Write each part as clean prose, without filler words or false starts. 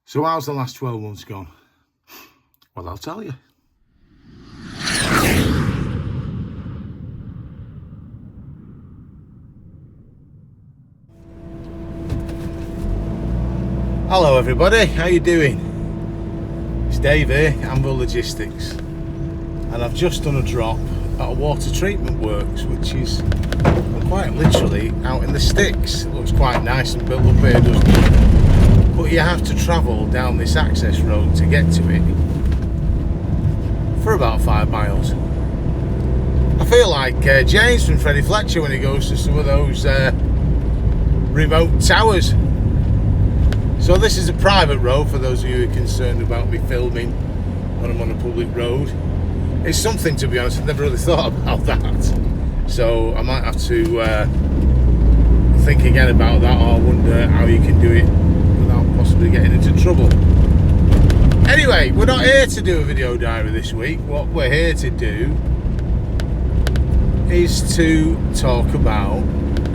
So how's the last 12 months gone? Well, I'll tell you. Hello everybody, how you doing? It's Dave here, Anvil Logistics, and I've just done a drop at a water treatment works, which is quite literally out in the sticks. It looks quite nice and built up here, doesn't it? But you have to travel down this access road to get to it for about 5 miles. I feel like James from Freddie Fletcher when he goes to some of those remote towers. So this is a private road for those of you who are concerned about me filming when I'm on a public road. It's something, to be honest. I've never really thought about that. So I might have to think again about that, or wonder how you can do it without possibly getting into trouble. Anyway, we're not here to do a video diary this week. What we're here to do is to talk about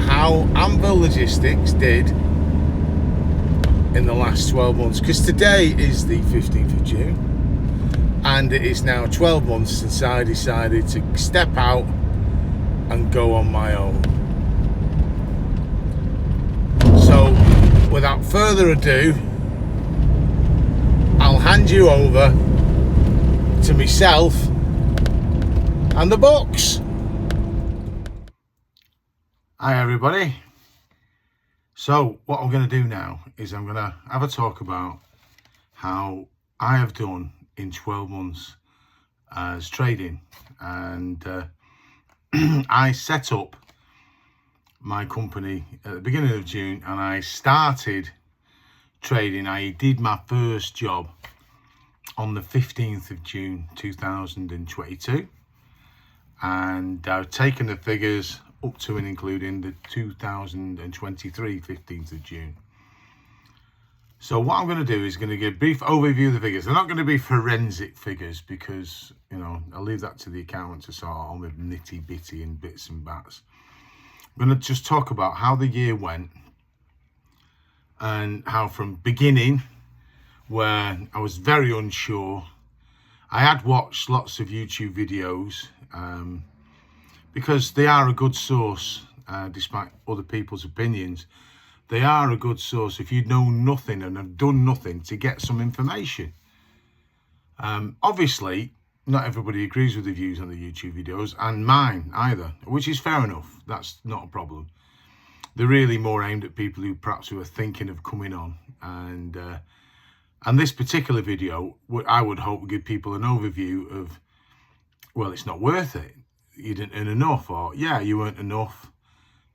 how Anvil Logistics did in the last 12 months, because today is the 15th of June and it is now 12 months since I decided to step out and go on my own. So without further ado, I'll hand you over to myself and the books. Hi everybody. So what I'm going to do now is I'm going to have a talk about how I have done in 12 months as trading. And I set up my company at the beginning of June, and I started trading. I did my first job on the 15th of June 2022, and I've taken the figures up to and including the 2023 15th of June. So what I'm going to do is going to give a brief overview of the figures. They're not going to be forensic figures because, you know, I'll leave that to the accountant to sort all the nitty bitty and bits and bats. I'm going to just talk about how the year went and how from beginning, where I was very unsure. I had watched lots of YouTube videos, because they are a good source, despite other people's opinions. They are a good source if you know nothing and have done nothing to get some information. Obviously, not everybody agrees with the views on the YouTube videos, and mine either, which is fair enough. That's not a problem. They're really more aimed at people who perhaps who are thinking of coming on. And this particular video, I would hope would give people an overview of, well, it's not worth it. You didn't earn enough, or yeah, you weren't enough,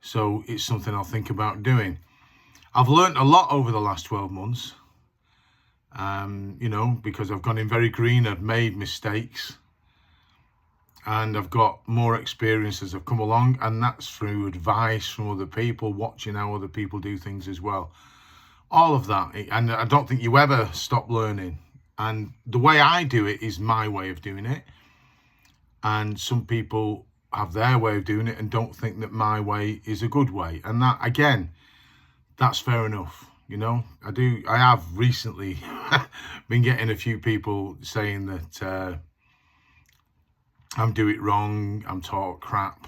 so it's something I'll think about doing. I've learned a lot over the last 12 months, you know, because I've gone in very green. I've made mistakes and I've got more experience as I've come along, and that's through advice from other people, watching how other people do things as well. All of that, and I don't think you ever stop learning, and the way I do it is my way of doing it. And some people have their way of doing it and don't think that my way is a good way. And that, again, that's fair enough. You know, I have recently been getting a few people saying that I'm doing it wrong, I'm taught crap.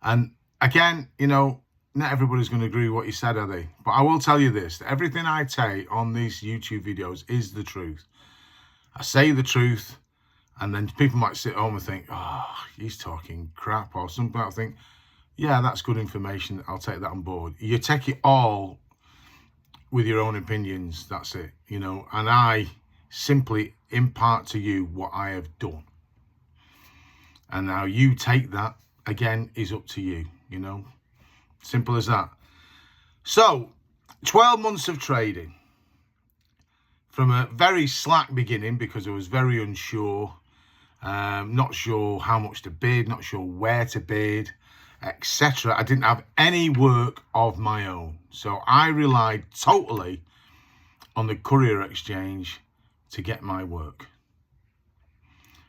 And again, you know, not everybody's going to agree with what you said, are they? But I will tell you this, that everything I say on these YouTube videos is the truth. I say the truth. And then people might sit home and think, oh, he's talking crap, or something. I'll think, yeah, that's good information. I'll take that on board. You take it all with your own opinions. That's it, you know. And I simply impart to you what I have done. And now you take that, again, is up to you, you know. Simple as that. So, 12 months of trading. From a very slack beginning, because I was very unsure. Not sure how much to bid, not sure where to bid, etc. I didn't have any work of my own. So I relied totally on the Courier Exchange to get my work.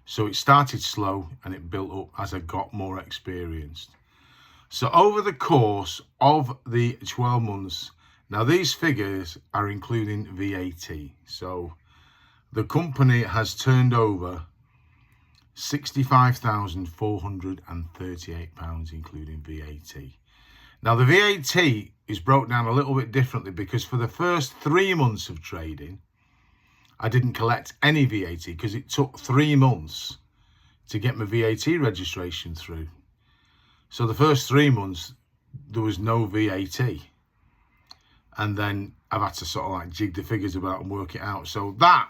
So it started slow and it built up as I got more experienced. So over the course of the 12 months, Now these figures are including VAT. So the company has turned over £65,438 including VAT. Now the VAT is broke down a little bit differently because for the first 3 months of trading, I didn't collect any VAT because it took 3 months to get my VAT registration through. So the first 3 months, there was no VAT. And then I've had to sort of like jig the figures about and work it out. So that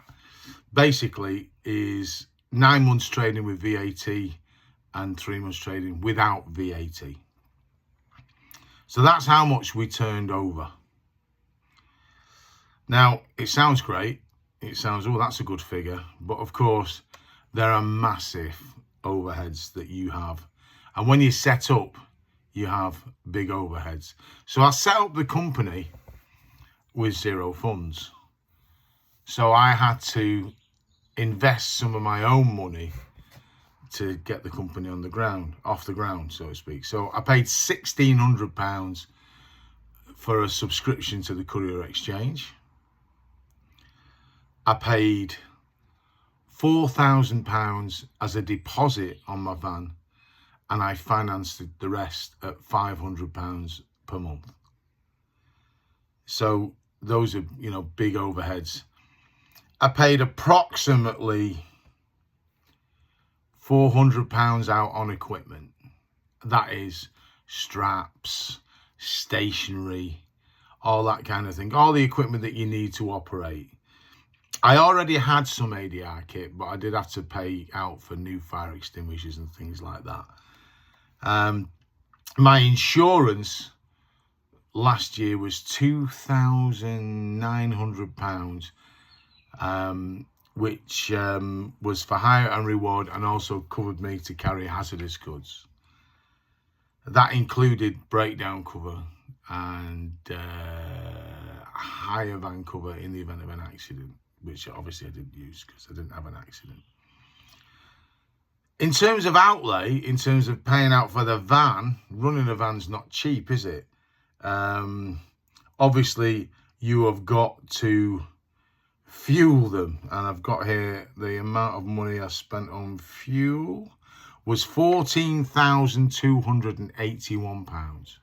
basically is 9 months trading with VAT and 3 months trading without VAT. So that's how much we turned over. Now, it sounds great. It sounds, oh, that's a good figure. But of course, there are massive overheads that you have. And when you set up, you have big overheads. So I set up the company with zero funds. So I had to invest some of my own money to get the company on the ground, off the ground, so to speak. So I paid £1,600 for a subscription to the Courier Exchange. I paid £4,000 as a deposit on my van, and I financed the rest at £500 per month. So those are, you know, big overheads. I paid approximately £400 out on equipment. That is straps, stationery, all that kind of thing, all the equipment that you need to operate. I already had some ADR kit, but I did have to pay out for new fire extinguishers and things like that. My insurance last year was £2,900, which was for hire and reward, and also covered me to carry hazardous goods. That included breakdown cover and hire van cover in the event of an accident, which obviously I didn't use because I didn't have an accident. In terms of outlay, in terms of paying out for the van, running a van's not cheap, is it? Obviously, you have got to fuel them. And I've got here the amount of money I spent on fuel was £14,281.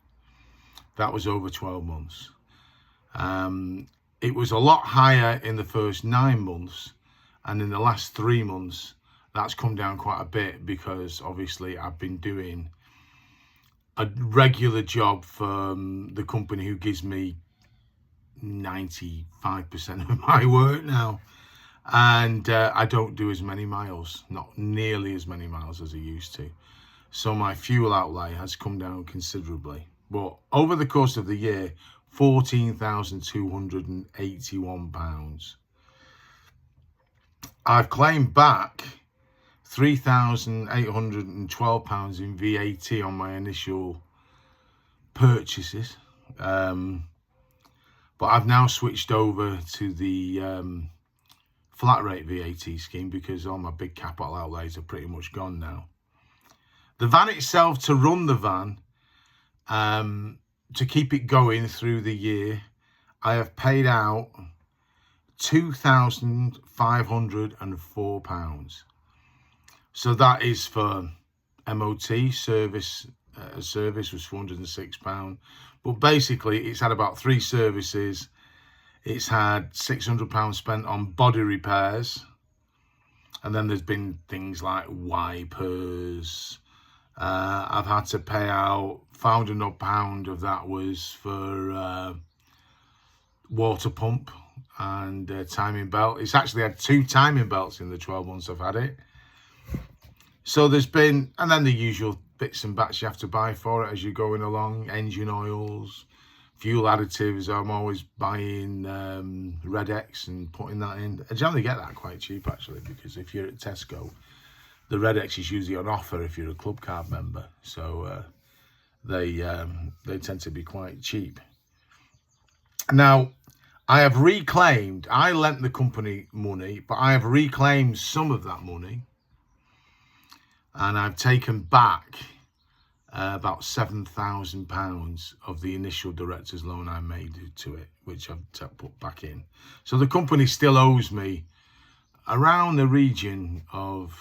That was over 12 months. It was a lot higher in the first 9 months, and in the last 3 months that's come down quite a bit because obviously I've been doing a regular job for the company who gives me 95% of my work now, and I don't do as many miles, not nearly as many miles as I used to. So my fuel outlay has come down considerably. But over the course of the year, £14,281. I've claimed back £3,812 in VAT on my initial purchases. But I've now switched over to the flat rate VAT scheme because all my big capital outlays are pretty much gone now. The van itself, to run the van, to keep it going through the year, I have paid out £2,504. So that is for MOT service. Service was £406. But basically, it's had about 3 services. It's had £600 spent on body repairs. And then there's been things like wipers. I've had to pay out £500 of that was for water pump and timing belt. It's actually had 2 timing belts in the 12 months I've had it. So there's been, and then the usual bits and bats you have to buy for it as you're going along, engine oils, fuel additives. I'm always buying Red X and putting that in. I generally get that quite cheap actually, because if you're at Tesco, the Red X is usually on offer if you're a club card member. So they tend to be quite cheap. Now, I have reclaimed, I lent the company money, but I have reclaimed some of that money. And I've taken back about £7,000 of the initial director's loan I made to it, which I've put back in. So the company still owes me around the region of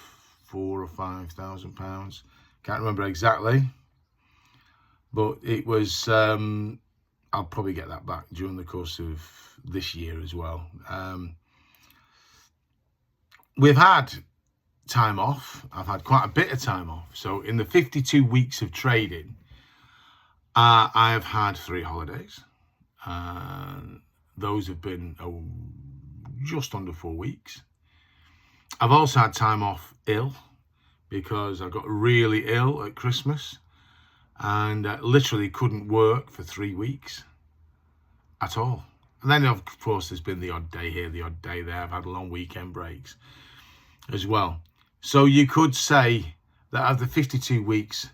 £4,000 or £5,000. Can't remember exactly, but it was, I'll probably get that back during the course of this year as well. We've had time off. I've had quite a bit of time off. So in the 52 weeks of trading, I have had 3 holidays. Those have been just under 4 weeks. I've also had time off ill because I got really ill at Christmas and literally couldn't work for 3 weeks at all. And then, of course, there's been the odd day here, the odd day there. I've had long weekend breaks as well. So you could say that of the 52 weeks,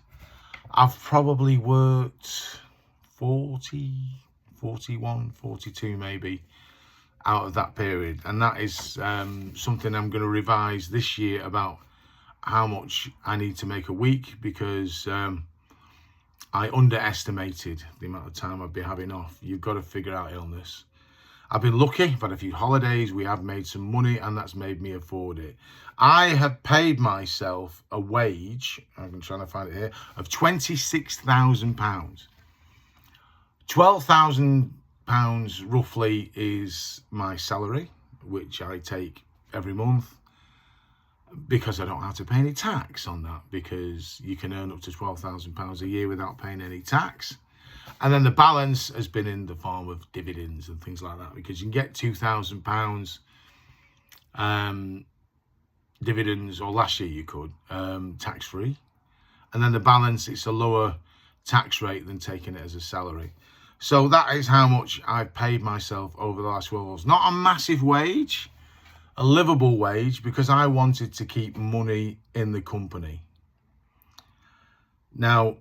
I've probably worked 40, 41, 42 maybe out of that period. And that is something I'm going to revise this year about how much I need to make a week, because I underestimated the amount of time I'd be having off. You've got to figure out illness. I've been lucky, I've had a few holidays, we have made some money, and that's made me afford it. I have paid myself a wage, I'm trying to find it here, of £26,000. £12,000 roughly is my salary, which I take every month, because I don't have to pay any tax on that, because you can earn up to £12,000 a year without paying any tax. And then the balance has been in the form of dividends and things like that, because you can get £2,000 dividends, or last year you could, tax-free. And then the balance, it's a lower tax rate than taking it as a salary. So that is how much I've paid myself over the last 12 months. Not a massive wage, a livable wage, because I wanted to keep money in the company. Now,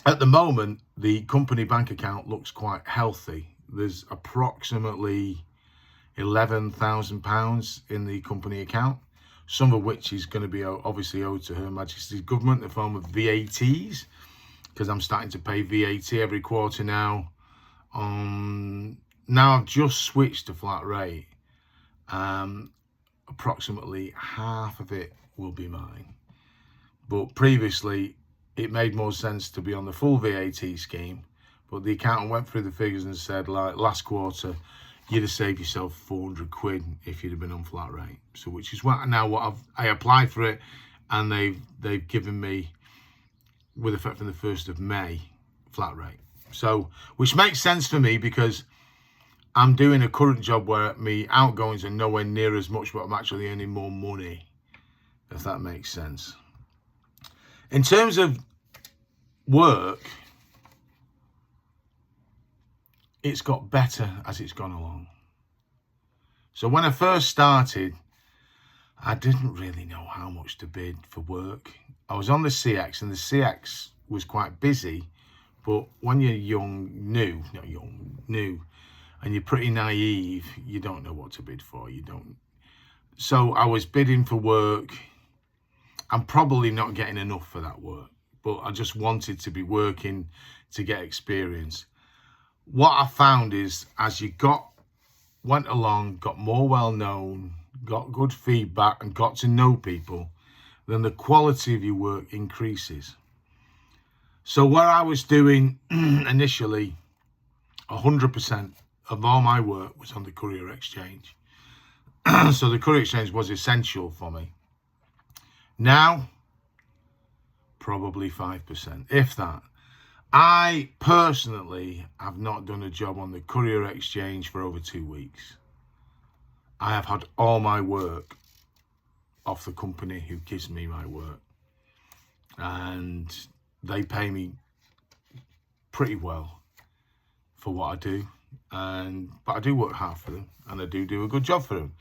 at the moment, the company bank account looks quite healthy. There's approximately £11,000 in the company account, some of which is going to be obviously owed to Her Majesty's government in the form of VATs, because I'm starting to pay VAT every quarter now. Now I've just switched to flat rate. Approximately half of it will be mine. But previously, it made more sense to be on the full VAT scheme, but the accountant went through the figures and said, like, last quarter you'd have saved yourself 400 quid if you'd have been on flat rate. So which is what I applied for it, and they've given me, with effect from the 1st of May, flat rate. So which makes sense for me, because I'm doing a current job where my outgoings are nowhere near as much, but I'm actually earning more money, if that makes sense. In terms of work, it's got better as it's gone along. So when I first started, I didn't really know how much to bid for work. I was on the CX, and the CX was quite busy, but when you're new, and you're pretty naive, you don't know what to bid for. So I was bidding for work. I'm probably not getting enough for that work, but I just wanted to be working to get experience. What I found is, as you went along, got more well-known, got good feedback, and got to know people, then the quality of your work increases. So where I was doing initially 100% of all my work was on the Courier Exchange. So the Courier Exchange was essential for me. Now, probably 5%, if that. I personally have not done a job on the Courier Exchange for over 2 weeks. I have had all my work off the company who gives me my work, and they pay me pretty well for what I do, but I do work hard for them, and I do a good job for them.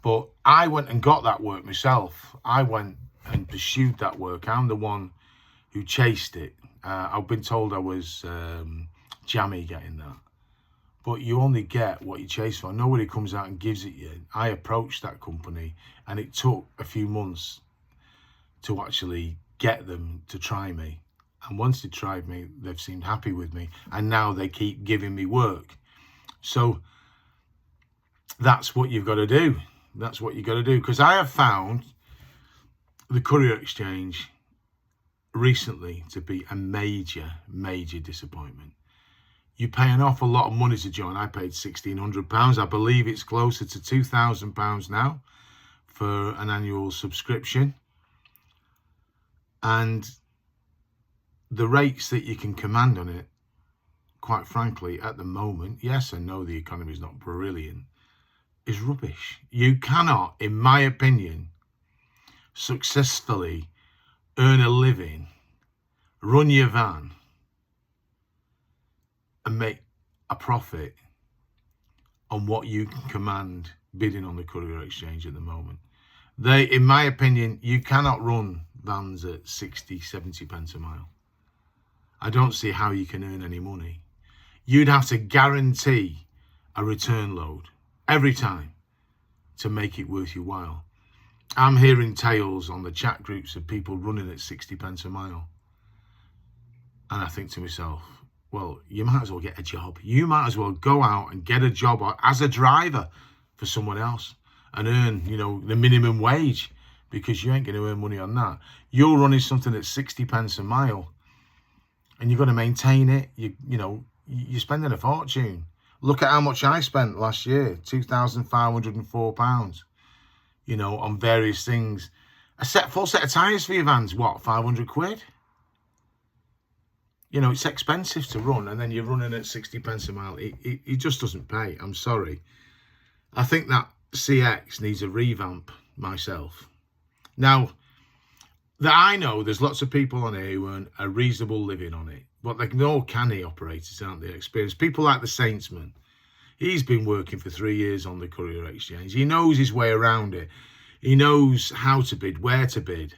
But I went and got that work myself. I went and pursued that work. I'm the one who chased it. I've been told I was jammy getting that, but you only get what you chase for. Nobody comes out and gives it you. I approached that company, and it took a few months to actually get them to try me. And once they tried me, they've seemed happy with me. And now they keep giving me work. So that's what you've got to do. That's what you've got to do. Because I have found the Courier Exchange recently to be a major, major disappointment. You pay an awful lot of money to join. I paid £1,600. I believe it's closer to £2,000 now for an annual subscription. And the rates that you can command on it, quite frankly, at the moment, yes, I know the economy is not brilliant, is rubbish. You cannot, in my opinion, successfully earn a living, run your van, and make a profit on what you can command bidding on the Courier Exchange at the moment. In my opinion, you cannot run vans at 60, 70 pence a mile. I don't see how you can earn any money. You'd have to guarantee a return load every time to make it worth your while. I'm hearing tales on the chat groups of people running at 60 pence a mile. And I think to myself, well, you might as well get a job. You might as well go out and get a job as a driver for someone else and earn, the minimum wage, because you ain't going to earn money on that. You're running something at 60 pence a mile and you've got to maintain it. You're spending a fortune. Look at how much I spent last year, £2,504, on various things. Full set of tyres for your vans, what, 500 quid? It's expensive to run, and then you're running at 60 pence a mile. It just doesn't pay. I'm sorry. I think that CX needs a revamp myself. Now, that I know there's lots of people on here who earn a reasonable living on it, but they're all canny operators, aren't they? Experienced people like the Saintsman. He's been working for 3 years on the Courier Exchange. He knows his way around it. He knows how to bid, where to bid,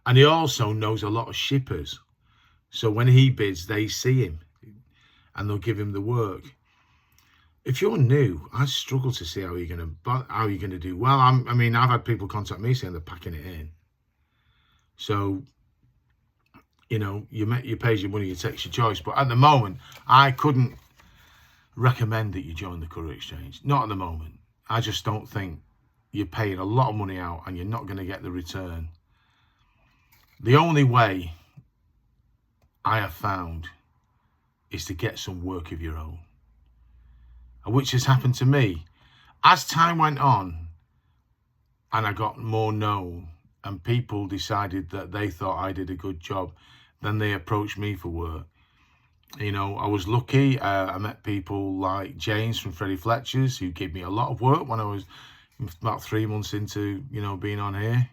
and he also knows a lot of shippers. So when he bids, they see him and they'll give him the work. If you're new, I struggle to see how you're going to do well. I've had people contact me saying they're packing it in. So, you pay your money, you take your choice. But at the moment, I couldn't recommend that you join the Courier Exchange. Not at the moment. I just don't think you're paying a lot of money out and you're not going to get the return. The only way I have found is to get some work of your own, which has happened to me. As time went on and I got more known and people decided that they thought I did a good job, then they approached me for work. I was lucky. I met people like James from Freddie Fletcher's who gave me a lot of work when I was about 3 months into, being on here.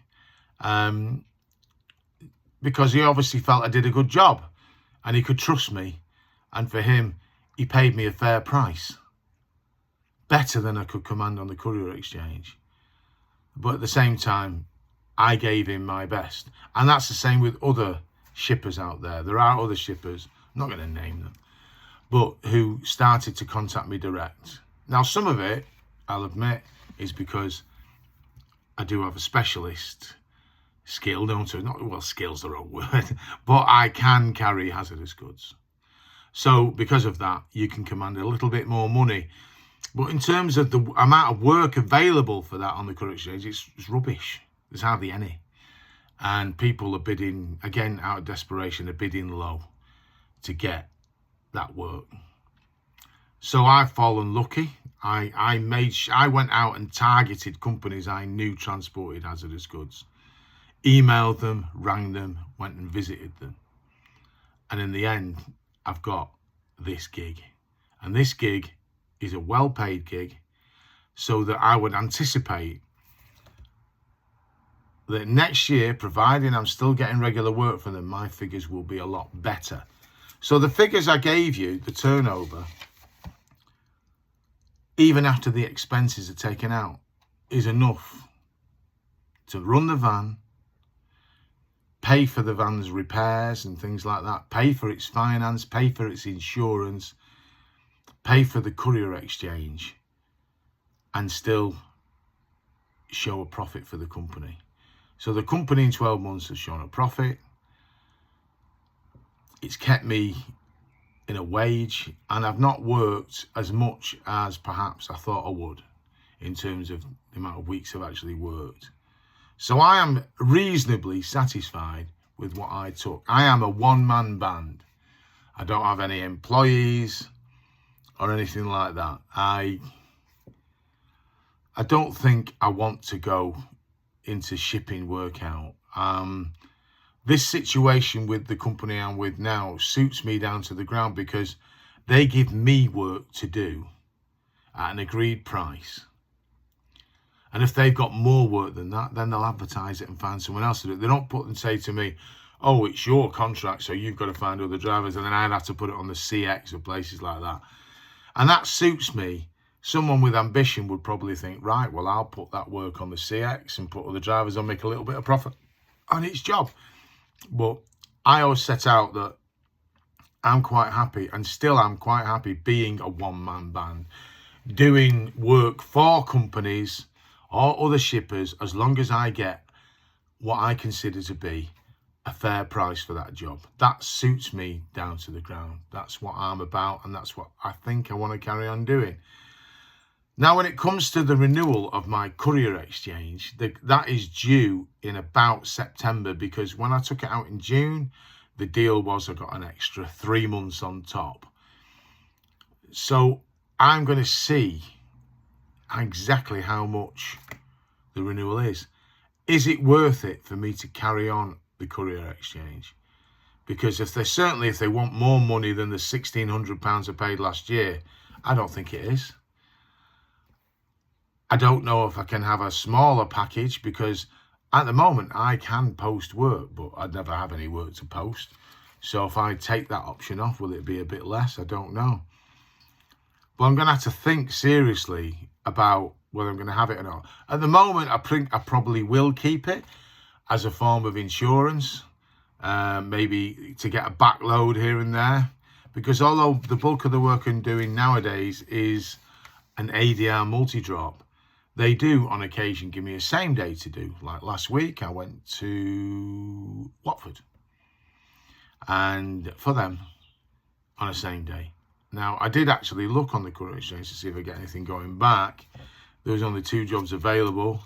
Because he obviously felt I did a good job. And he could trust me, and for him, he paid me a fair price. Better than I could command on the Courier Exchange. But at the same time, I gave him my best. And that's the same with other shippers out there. There are other shippers, I'm not going to name them, but who started to contact me direct. Now, some of it, I'll admit, is because I do have a specialist skill, don't I? Skill's the wrong word, but I can carry hazardous goods. So because of that, you can command a little bit more money. But in terms of the amount of work available for that on the Courier Exchange, it's rubbish. There's hardly any. And people are bidding, again, out of desperation, they're bidding low to get that work. So I've fallen lucky. I went out and targeted companies I knew transported hazardous goods. Emailed them, rang them, went and visited them. And in the end, I've got this gig. And this gig is a well-paid gig, so that I would anticipate that next year, providing I'm still getting regular work for them, my figures will be a lot better. So the figures I gave you, the turnover, even after the expenses are taken out, is enough to run the van, pay for the van's repairs and things like that, pay for its finance, pay for its insurance, pay for the Courier Exchange, and still show a profit for the company. So the company in 12 months has shown a profit. It's kept me in a wage, and I've not worked as much as perhaps I thought I would in terms of the amount of weeks I've actually worked. So I am reasonably satisfied with what I took. I am a one-man band. I don't have any employees or anything like that. I don't think I want to go into shipping work out. This situation with the company I'm with now suits me down to the ground because they give me work to do at an agreed price. And if they've got more work than that, then they'll advertise it and find someone else to do it. They don't put and say to me, oh, it's your contract, so you've got to find other drivers, and then I'd have to put it on the CX or places like that. And that suits me. Someone with ambition would probably think, right, well, I'll put that work on the CX and put other drivers on, make a little bit of profit on each job. But I always set out that I'm quite happy, and still I'm quite happy being a one-man band, doing work for companies or other shippers, as long as I get what I consider to be a fair price for that job. That suits me down to the ground. That's what I'm about, and that's what I think I want to carry on doing. Now, when it comes to the renewal of my Courier Exchange, that is due in about September, because when I took it out in June, the deal was I got an extra 3 months on top. So I'm going to see exactly how much the renewal is. Is it worth it for me to carry on the Courier Exchange? Because if they want more money than the £1,600 I paid last year, I don't think it is. I don't know if I can have a smaller package, because at the moment I can post work, but I'd never have any work to post. So if I take that option off, will it be a bit less? I don't know. But I'm going to have to think seriously about whether I'm going to have it or not. At the moment, I think I probably will keep it as a form of insurance, maybe to get a backload here and there. Because although the bulk of the work I'm doing nowadays is an ADR multi-drop, they do on occasion give me a same day to do. Like last week, I went to Watford, and for them on a same day. Now, I did actually look on the Courier Exchange to see if I get anything going back. There was only 2 jobs available.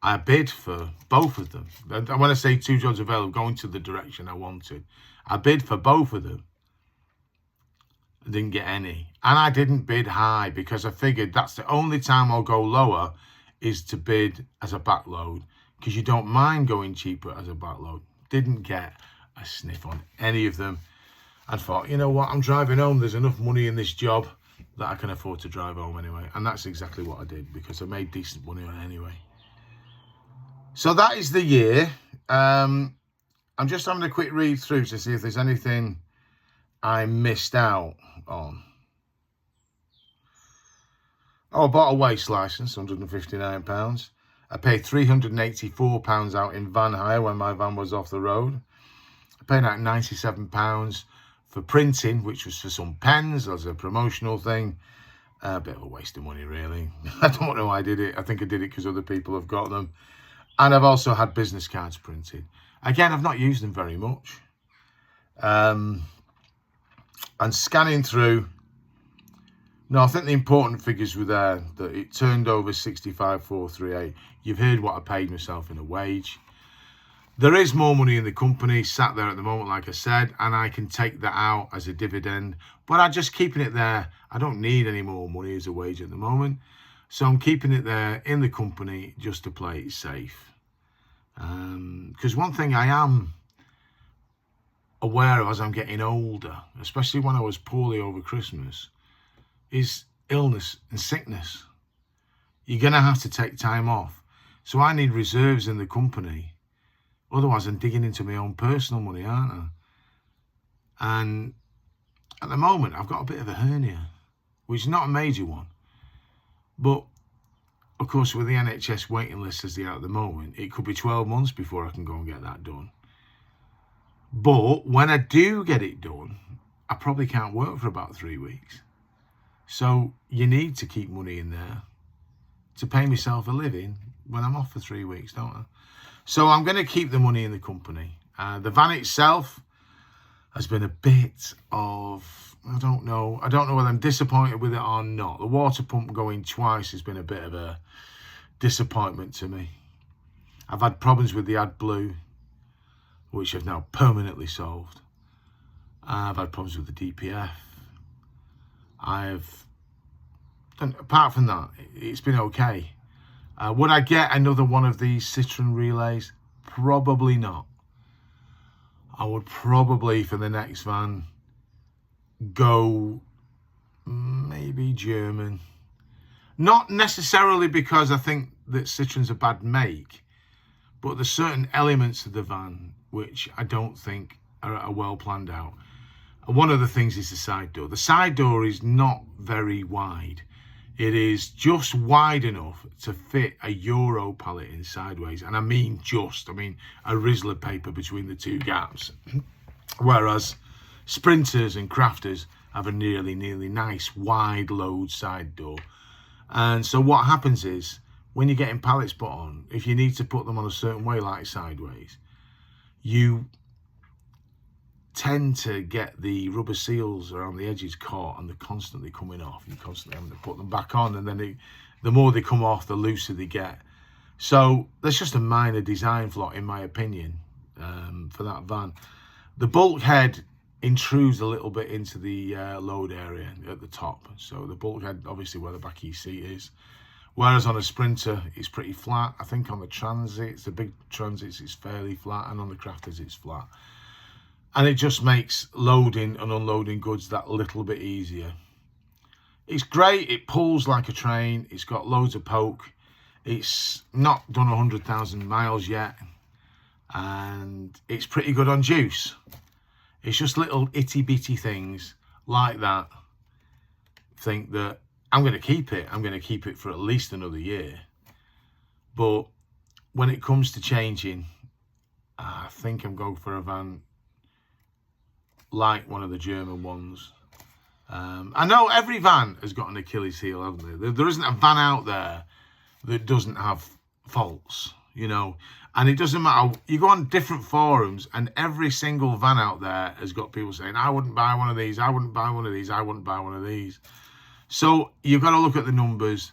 I bid for both of them. And when I say 2 jobs available, going to the direction I wanted, I bid for both of them. I didn't get any. And I didn't bid high, because I figured that's the only time I'll go lower is to bid as a backload, because you don't mind going cheaper as a backload. Didn't get a sniff on any of them. I thought, you know what, I'm driving home. There's enough money in this job that I can afford to drive home anyway. And that's exactly what I did, because I made decent money on it anyway. So that is the year. I'm just having a quick read through to see if there's anything I missed out on. Oh, I bought a waste licence, £159. I paid £384 out in van hire when my van was off the road. I paid out £97 for printing, which was for some pens as a promotional thing. A bit of a waste of money, really. I don't know why I did it. I think I did it because other people have got them. And I've also had business cards printed. Again, I've not used them very much. And scanning through, no, I think the important figures were there, that it turned over 65,438. You've heard what I paid myself in a wage. There is more money in the company sat there at the moment, like I said, and I can take that out as a dividend, but I'm just keeping it there. I don't need any more money as a wage at the moment, so I'm keeping it there in the company just to play it safe. Because one thing I am aware of as I'm getting older, especially when I was poorly over Christmas, is illness and sickness. You're going to have to take time off. So I need reserves in the company. Otherwise, I'm digging into my own personal money, aren't I? And at the moment, I've got a bit of a hernia, which is not a major one. But, of course, with the NHS waiting list as they are at the moment, it could be 12 months before I can go and get that done. But when I do get it done, I probably can't work for about 3 weeks. So you need to keep money in there to pay myself a living when I'm off for 3 weeks, don't I? So I'm going to keep the money in the company. The van itself, has been a bit of, I don't know whether I'm disappointed with it or not. The water pump going twice has been a bit of a disappointment to me. I've had problems with the AdBlue, which I've now permanently solved. I've had problems with the DPF. Apart from that, it's been okay. Would I get another one of these Citroen relays? Probably not. I would probably, for the next van, go maybe German. Not necessarily because I think that Citroen's a bad make, but there's certain elements of the van which I don't think are well planned out. One of the things is the side door. The side door is not very wide. It is just wide enough to fit a Euro pallet in sideways. And I mean a Rizzler paper between the two gaps. Whereas Sprinters and Crafters have a nearly nice wide load side door. And so what happens is, when you're getting pallets put on, if you need to put them on a certain way, like sideways, you tend to get the rubber seals around the edges caught, and they're constantly coming off. You're constantly having to put them back on, and then the more they come off, the looser they get. So there's just a minor design flaw, in my opinion, for that van. The bulkhead intrudes a little bit into the load area at the top. So the bulkhead, obviously where the back of your seat is. Whereas on a Sprinter, it's pretty flat. I think on the Transits, the big Transits, it's fairly flat, and on the Crafters, it's flat. And it just makes loading and unloading goods that little bit easier. It's great. It pulls like a train. It's got loads of poke. It's not done 100,000 miles yet. And it's pretty good on juice. It's just little itty bitty things like that. Think that I'm going to keep it. I'm going to keep it for at least another year. But when it comes to changing, I think I'm going for a van like one of the German ones. I know every van has got an Achilles heel, haven't they? There isn't a van out there that doesn't have faults, you know. And it doesn't matter. You go on different forums, and every single van out there has got people saying, I wouldn't buy one of these, I wouldn't buy one of these, I wouldn't buy one of these. So you've got to look at the numbers.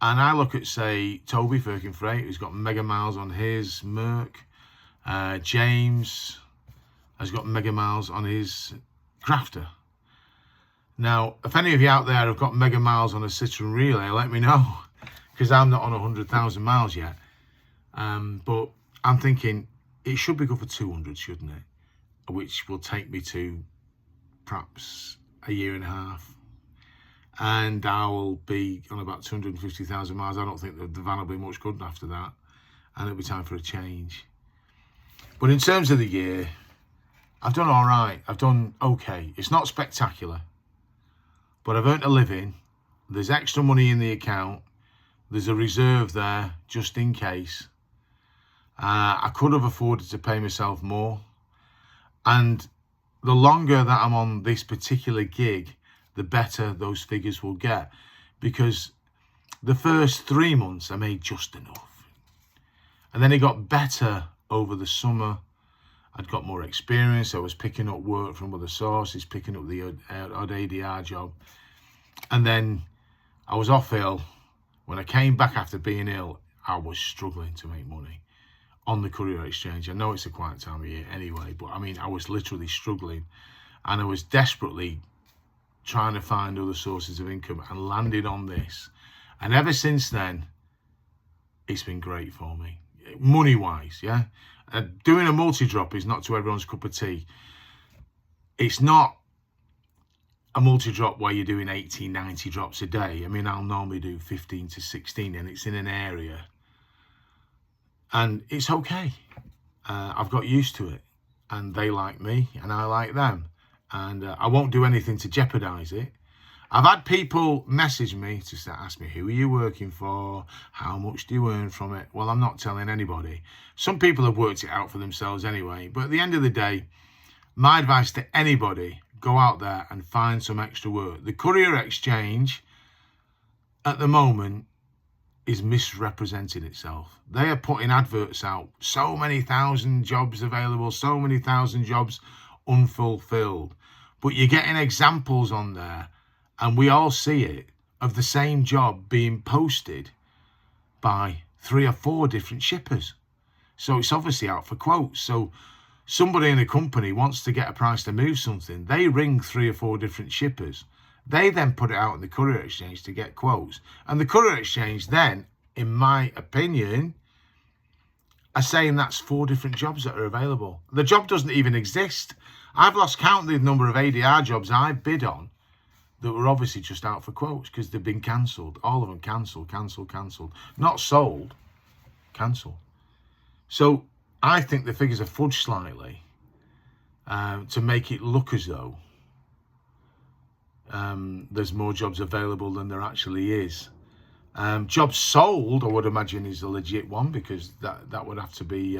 And I look at, say, Toby Firkin-Freight, who's got mega miles on his Merc. James has got mega miles on his Crafter. Now, if any of you out there have got mega miles on a Citroen Relay, let me know, because I'm not on 100,000 miles yet. But I'm thinking it should be good for 200, shouldn't it? Which will take me to perhaps a year and a half. And I will be on about 250,000 miles. I don't think the van will be much good after that. And it'll be time for a change. But in terms of the year, I've done all right. I've done okay. It's not spectacular, but I've earned a living. There's extra money in the account. There's a reserve there just in case. I could have afforded to pay myself more. And the longer that I'm on this particular gig, the better those figures will get. Because the first 3 months I made just enough. And then it got better over the summer. I'd got more experience. I was picking up work from other sources, picking up the odd ADR job. And then I was off ill. When I came back after being ill, I was struggling to make money on the Courier Exchange. I know it's a quiet time of year anyway, but I mean, I was literally struggling. And I was desperately trying to find other sources of income, and landed on this. And ever since then, it's been great for me. Money-wise, yeah? Doing a multi-drop is not to everyone's cup of tea. It's not a multi-drop where you're doing 80, 90 drops a day. I mean, I'll normally do 15 to 16, and it's in an area. And it's okay. I've got used to it. And they like me, and I like them. And I won't do anything to jeopardize it. I've had people message me to ask me, who are you working for? How much do you earn from it? Well, I'm not telling anybody. Some people have worked it out for themselves anyway. But at the end of the day, my advice to anybody, go out there and find some extra work. The Courier Exchange, at the moment, is misrepresenting itself. They are putting adverts out. So many thousand jobs available, so many thousand jobs unfulfilled. But you're getting examples on there, and we all see it, of the same job being posted by 3 or 4 different shippers. So it's obviously out for quotes. So somebody in a company wants to get a price to move something. They ring 3 or 4 different shippers. They then put it out in the Courier Exchange to get quotes. And the Courier Exchange then, in my opinion, are saying that's 4 different jobs that are available. The job doesn't even exist. I've lost count of the number of ADR jobs I've bid on that were obviously just out for quotes because they've been cancelled. All of them cancelled. Not sold, cancelled. So I think the figures are fudged slightly to make it look as though there's more jobs available than there actually is. Jobs sold, I would imagine, is a legit one, because that would have to be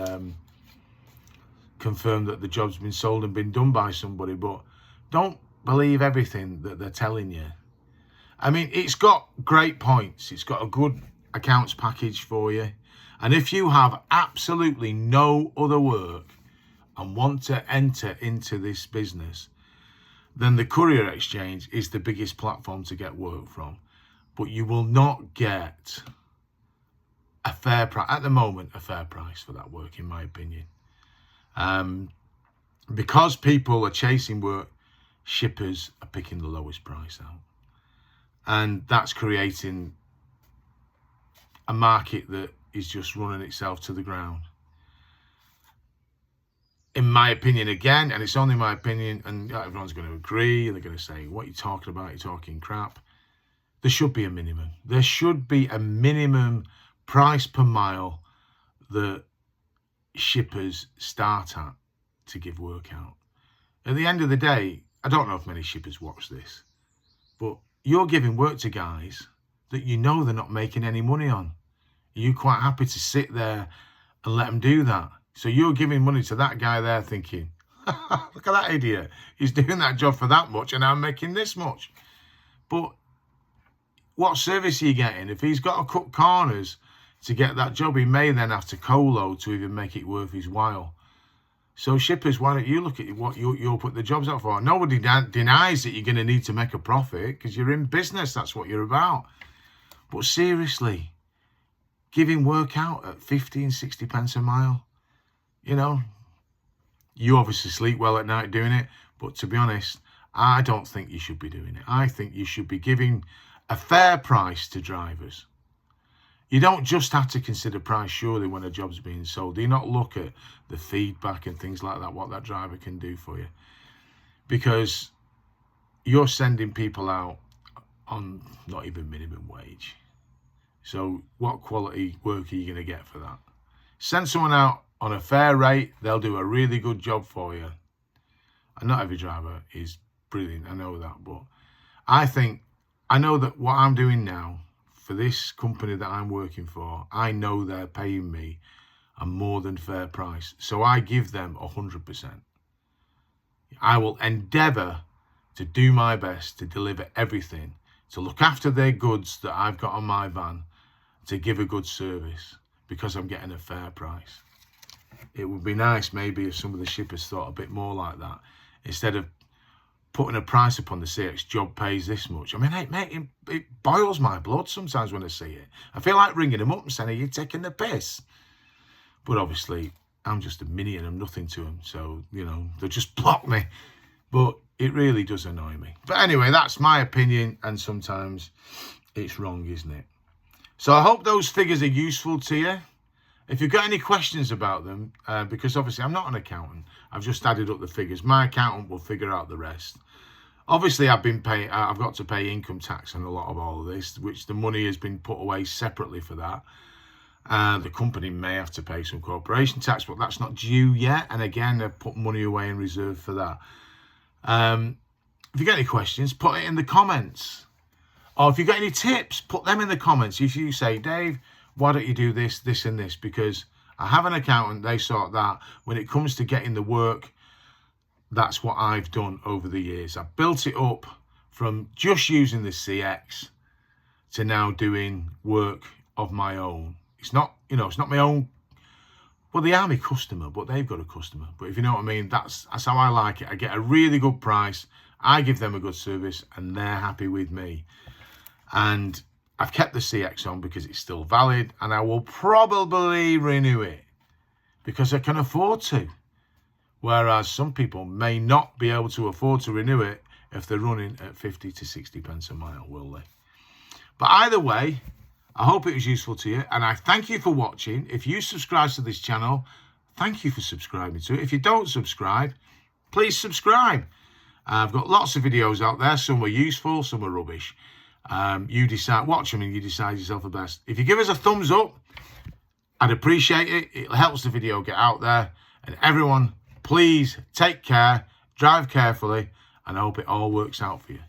confirmed that the job's been sold and been done by somebody. But don't believe everything that they're telling you. I mean, it's got great points. It's got a good accounts package for you. And if you have absolutely no other work and want to enter into this business, then the Courier Exchange is the biggest platform to get work from. But you will not get a fair price, at the moment, a fair price for that work, in my opinion. Because people are chasing work, shippers are picking the lowest price out. And that's creating a market that is just running itself to the ground. In my opinion, again, and it's only my opinion, and everyone's going to agree, and they're going to say, what are you talking about? You're talking crap. There should be a minimum. There should be a minimum price per mile that shippers start at to give work out. At the end of the day, I don't know if many shippers watch this, but you're giving work to guys that you know they're not making any money on. Are you quite happy to sit there and let them do that? So you're giving money to that guy there thinking, look at that idiot. He's doing that job for that much and I'm making this much. But what service are you getting? If he's got to cut corners to get that job, he may then have to co-load to even make it worth his while. So shippers, why don't you look at what you'll put the jobs out for? Nobody denies that you're going to need to make a profit because you're in business. That's what you're about. But seriously, giving work out at 50 and 60 pence a mile, you know, you obviously sleep well at night doing it. But to be honest, I don't think you should be doing it. I think you should be giving a fair price to drivers. You don't just have to consider price, surely, when a job's being sold. Do you not look at the feedback and things like that, what that driver can do for you? Because you're sending people out on not even minimum wage. So what quality work are you going to get for that? Send someone out on a fair rate, they'll do a really good job for you. And not every driver is brilliant, I know that. But I know that what I'm doing now, for this company that I'm working for, I know they're paying me a more than fair price. So I give them 100%. I will endeavour to do my best to deliver everything, to look after their goods that I've got on my van, to give a good service, because I'm getting a fair price. It would be nice maybe if some of the shippers thought a bit more like that, instead of putting a price upon the CX job pays this much. I mean, hey, mate, it boils my blood sometimes when I see it. I feel like ringing them up and saying, are you taking the piss? But obviously, I'm just a minion, I'm nothing to them. So, you know, they just block me. But it really does annoy me. But anyway, that's my opinion, and sometimes it's wrong, isn't it? So I hope those figures are useful to you. If you've got any questions about them, because obviously I'm not an accountant, I've just added up the figures. My accountant will figure out the rest. Obviously, I've got to pay income tax on a lot of all of this, which the money has been put away separately for that. The company may have to pay some corporation tax, but that's not due yet. And again, they've put money away in reserve for that. If you get any questions, put it in the comments. Or if you got any tips, put them in the comments. If you say, Dave, why don't you do this, this and this? Because I have an accountant, they sort that. When it comes to getting the work, that's what I've done over the years. I've built it up from just using the CX to now doing work of my own. It's not, you know, it's not my own. Well, they are my customer, but they've got a customer. But if you know what I mean, that's how I like it. I get a really good price, I give them a good service, and they're happy with me. And I've kept the CX on because it's still valid, and I will probably renew it because I can afford to. Whereas some people may not be able to afford to renew it if they're running at 50 to 60 pence a mile, will they? But either way, I hope it was useful to you, and I thank you for watching. If you subscribe to this channel, thank you for subscribing to it. If you don't subscribe, please subscribe. I've got lots of videos out there. Some are useful, some are rubbish. You decide, watch them and you decide yourself the best. If you give us a thumbs up, I'd appreciate it. It helps the video get out there. And everyone, please take care, drive carefully, and I hope it all works out for you.